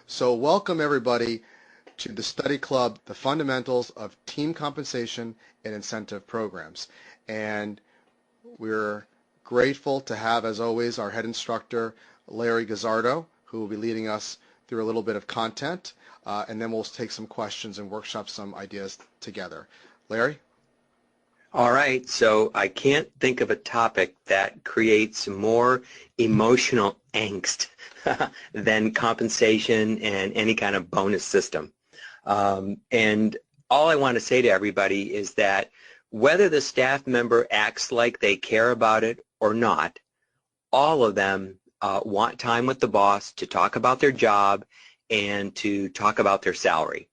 So welcome everybody to the study club, The Fundamentals of Team Compensation and Incentive Programs. And we're grateful to have, as always, our head instructor, Larry Guzzardo, who will be leading us through a little bit of content, and then we'll take some questions and workshop some ideas together. Larry? All right, so I can't think of a topic that creates more emotional angst than compensation and any kind of bonus system. And all I want to say to everybody is that whether the staff member acts like they care about it or not, all of them want time with the boss to talk about their job and to talk about their salary.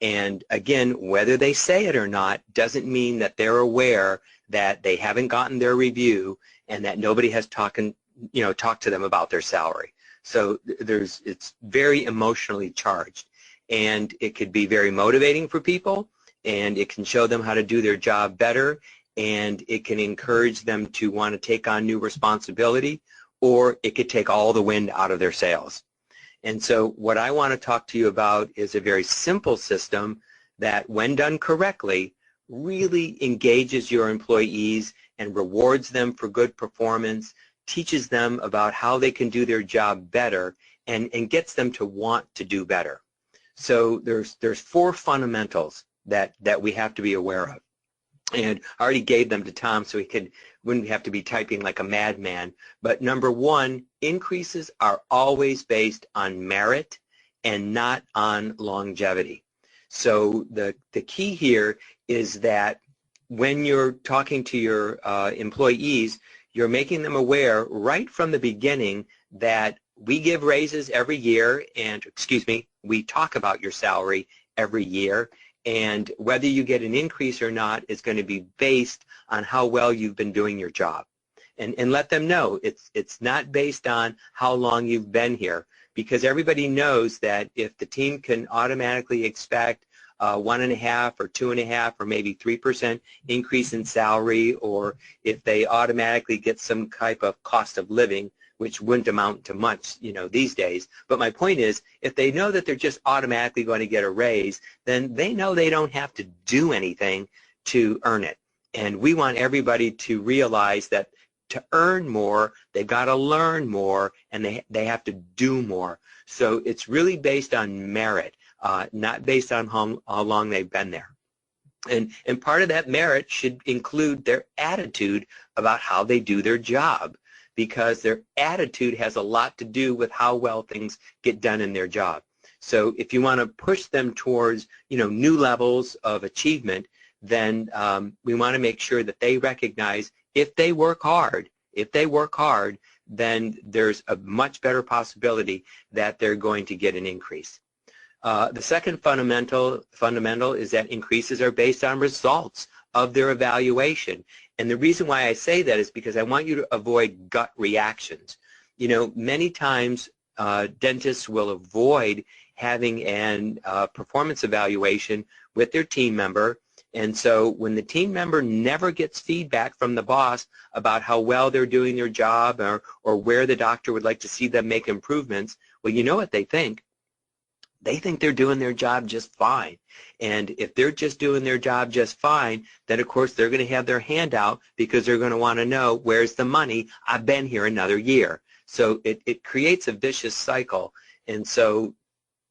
And again, whether they say it or not doesn't mean that they're aware that they haven't gotten their review and that nobody has talked to them about their salary. So it's very emotionally charged, and it could be very motivating for people, and it can show them how to do their job better, and it can encourage them to want to take on new responsibility, or it could take all the wind out of their sails. And so what I want to talk to you about is a very simple system that, when done correctly, really engages your employees and rewards them for good performance, teaches them about how they can do their job better, and gets them to want to do better. So there's four fundamentals that we have to be aware of. And I already gave them to Tom so he wouldn't have to be typing like a madman. But number one, increases are always based on merit and not on longevity. So the key here is that when you're talking to your employees, you're making them aware right from the beginning that we give raises every year, and we talk about your salary every year. And whether you get an increase or not is going to be based on how well you've been doing your job. And let them know it's not based on how long you've been here, because everybody knows that if the team can automatically expect 1.5% or 2.5% or maybe 3% increase in salary, or if they automatically get some type of cost of living, which wouldn't amount to much, these days. But my point is, if they know that they're just automatically going to get a raise, then they know they don't have to do anything to earn it. And we want everybody to realize that to earn more, they've got to learn more, and they have to do more. So it's really based on merit, not based on how long they've been there. And part of that merit should include their attitude about how they do their job, because their attitude has a lot to do with how well things get done in their job. So if you want to push them towards, new levels of achievement, then we want to make sure that they recognize if they work hard, then there's a much better possibility that they're going to get an increase. The second fundamental is that increases are based on results of their evaluation. And the reason why I say that is because I want you to avoid gut reactions. Many times dentists will avoid having an performance evaluation with their team member. And so when the team member never gets feedback from the boss about how well they're doing their job, or where the doctor would like to see them make improvements, well, you know what they think? They think they're doing their job just fine. And if they're just doing their job just fine, then of course they're going to have their hand out, because they're going to want to know, where's the money? I've been here another year. So it creates a vicious cycle. And so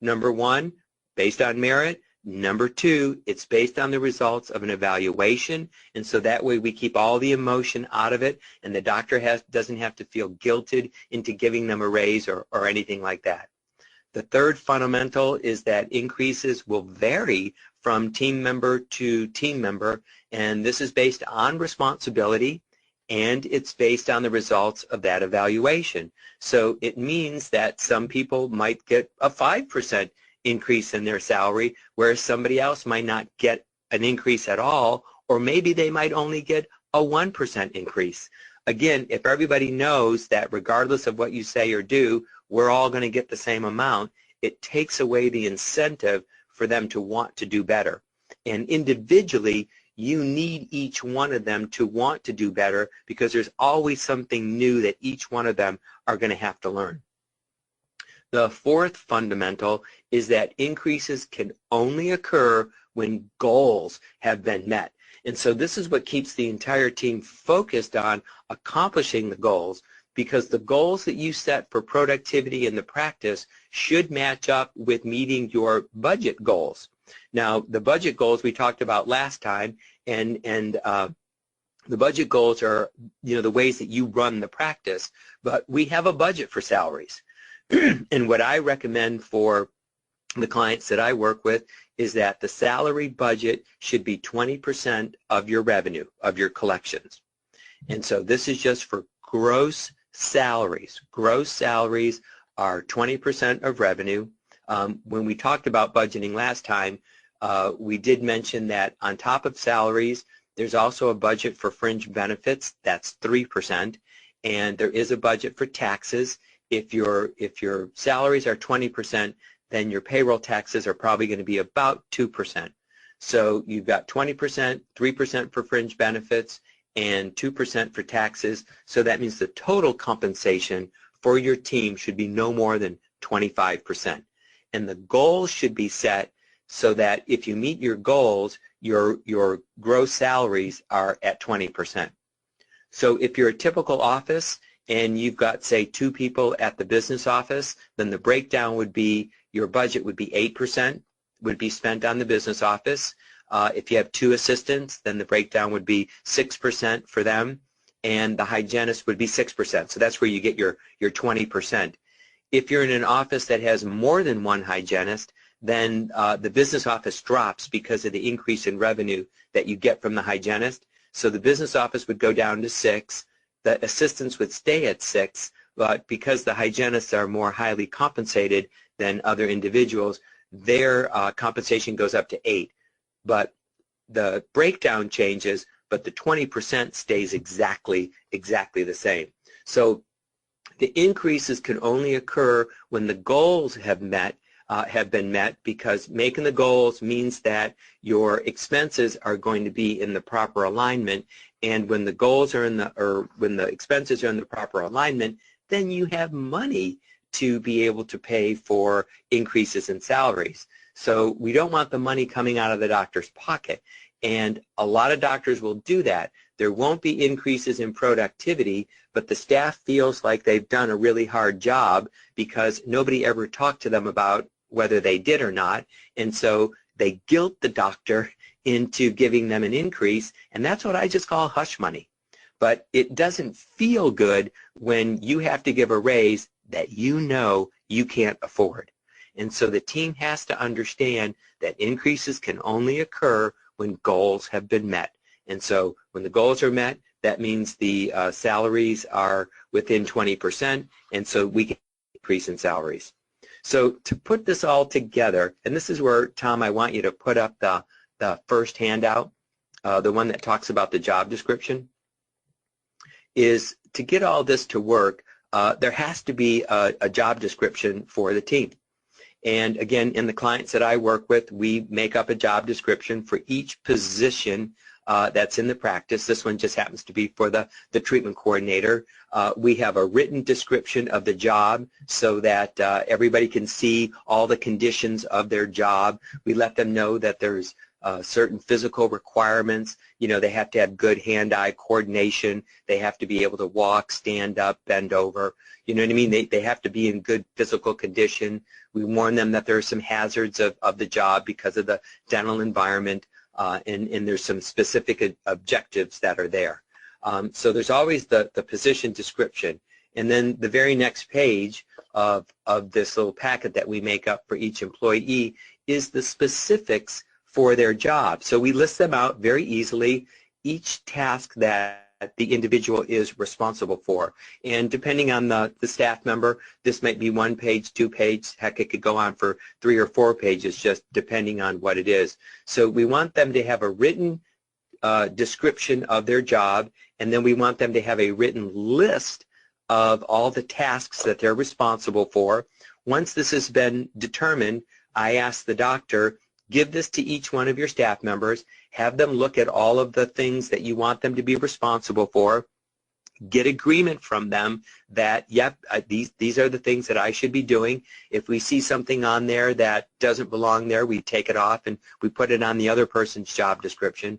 number one, based on merit. Number two, it's based on the results of an evaluation. And so that way we keep all the emotion out of it, and the doctor doesn't have to feel guilted into giving them a raise or anything like that. The third fundamental is that increases will vary from team member to team member, and this is based on responsibility, and it's based on the results of that evaluation. So it means that some people might get a 5% increase in their salary, whereas somebody else might not get an increase at all, or maybe they might only get a 1% increase. Again, if everybody knows that regardless of what you say or do, we're all going to get the same amount, it takes away the incentive for them to want to do better. And individually, you need each one of them to want to do better, because there's always something new that each one of them are going to have to learn. The fourth fundamental is that increases can only occur when goals have been met. And so this is what keeps the entire team focused on accomplishing the goals, because the goals that you set for productivity in the practice should match up with meeting your budget goals. Now, the budget goals we talked about last time, and the budget goals are, the ways that you run the practice, but we have a budget for salaries. And what I recommend for the clients that I work with is that the salary budget should be 20% of your revenue, of your collections. And so this is just for gross salaries. Gross salaries are 20% of revenue. When we talked about budgeting last time, we did mention that on top of salaries, there's also a budget for fringe benefits. That's 3%. And there is a budget for taxes. If your salaries are 20%, then your payroll taxes are probably going to be about 2%. So you've got 20%, 3% for fringe benefits, and 2% for taxes. So that means the total compensation for your team should be no more than 25%. And the goals should be set so that if you meet your goals, your gross salaries are at 20%. So if you're a typical office and you've got, say, 2 people at the business office, then the breakdown would be your budget would be 8% would be spent on the business office. If you have 2 assistants, then the breakdown would be 6% for them, and the hygienist would be 6%. So that's where you get your 20%. If you're in an office that has more than 1 hygienist, then the business office drops because of the increase in revenue that you get from the hygienist. So the business office would go down to 6. The assistants would stay at 6, but because the hygienists are more highly compensated than other individuals, their compensation goes up to 8. But the breakdown changes, but the 20% stays exactly the same. So the increases can only occur when the goals have been met, because making the goals means that your expenses are going to be in the proper alignment, and when the goals are when the expenses are in the proper alignment, then you have money to be able to pay for increases in salaries. So we don't want the money coming out of the doctor's pocket, and a lot of doctors will do that. There won't be increases in productivity, but the staff feels like they've done a really hard job because nobody ever talked to them about whether they did or not, and so they guilt the doctor into giving them an increase, and that's what I just call hush money. But it doesn't feel good when you have to give a raise that you know you can't afford. And so the team has to understand that increases can only occur when goals have been met. And so when the goals are met, that means the salaries are within 20%, and so we can increase in salaries. So to put this all together, and this is where, Tom, I want you to put up the first handout, the one that talks about the job description, is to get all this to work, there has to be a job description for the team. And again, in the clients that I work with, we make up a job description for each position that's in the practice. This one just happens to be for the treatment coordinator. We have a written description of the job so that everybody can see all the conditions of their job. We let them know that there's certain physical requirements. They have to have good hand-eye coordination. They have to be able to walk, stand up, bend over. You know what I mean? They have to be in good physical condition. We warn them that there are some hazards of the job because of the dental environment, and there's some specific objectives that are there. So there's always the position description. And then the very next page of this little packet that we make up for each employee is the specifics for their job. So we list them out very easily, each task that the individual is responsible for. And depending on the staff member, this might be 1 page, 2 pages, heck, it could go on for 3 or 4 pages, just depending on what it is. So we want them to have a written description of their job, and then we want them to have a written list of all the tasks that they're responsible for. Once this has been determined, I ask the doctor, give this to each one of your staff members, have them look at all of the things that you want them to be responsible for, get agreement from them that, yep, these are the things that I should be doing. If we see something on there that doesn't belong there, we take it off and we put it on the other person's job description.